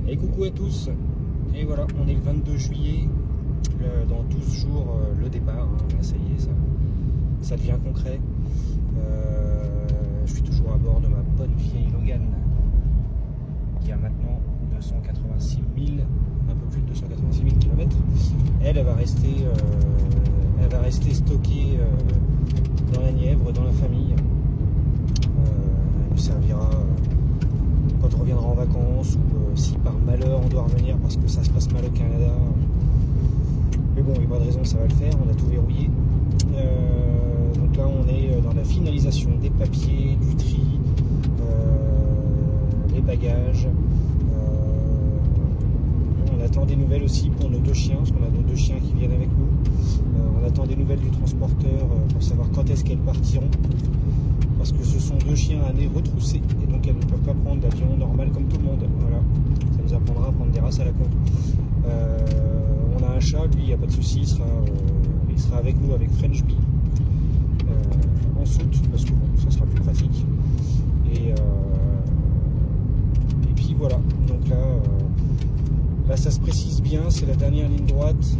Et coucou à tous. Et voilà, on est le 22 juillet, dans 12 jours le départ, hein. Là, ça y est, ça devient concret. Je suis toujours à bord de ma bonne vieille Logan qui a maintenant 286 000, un peu plus de 286 000 km. Elle va rester stockée dans la Nièvre, dans la famille. Elle nous servira quand on reviendra en vacances ou si par malheur on doit revenir parce que ça se passe mal au Canada. Mais bon, il n'y a pas de raison, ça va le faire, on a tout verrouillé. Donc là on est dans la finalisation des papiers, du tri, les bagages. On attend des nouvelles aussi pour nos deux chiens, parce qu'on a nos deux chiens qui viennent avec nous. On attend des nouvelles du transporteur pour savoir quand est-ce qu'elles partiront. Parce que ce sont deux chiens à nez retroussé et donc elles ne peuvent pas prendre l'avion normal comme tout le monde. Voilà, ça nous apprendra à prendre des races à la con. On a un chat, lui, il n'y a pas de souci, il sera avec nous avec French Bee en soute, parce que bon, ça sera plus pratique. Et puis voilà, donc là ça se précise bien, c'est la dernière ligne droite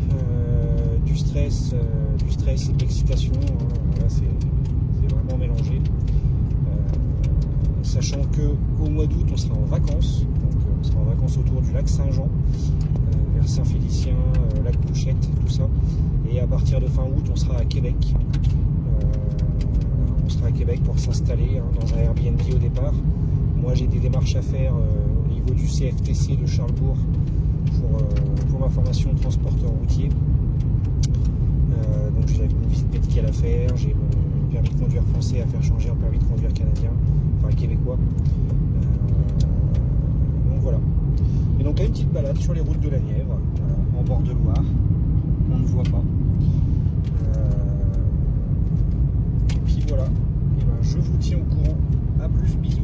du stress et de l'excitation. Là c'est vraiment mélangé. Sachant qu'au mois d'août on sera en vacances, donc on sera en vacances autour du lac Saint-Jean, vers Saint-Félicien, lac Bouchette, tout ça. Et à partir de fin août on sera à Québec. On sera à Québec pour s'installer dans un Airbnb au départ. Moi j'ai des démarches à faire au niveau du CFTC de Charlesbourg pour ma formation de transporteur routier. Donc j'ai une visite médicale à faire, j'ai mon permis de conduire français à faire changer en permis de conduire canadien, enfin québécois. Donc voilà. Et donc là une petite balade sur les routes de la Nièvre, voilà, en bord de Loire, on ne voit pas. Et puis voilà, et ben, je vous tiens au courant. À plus, bisous.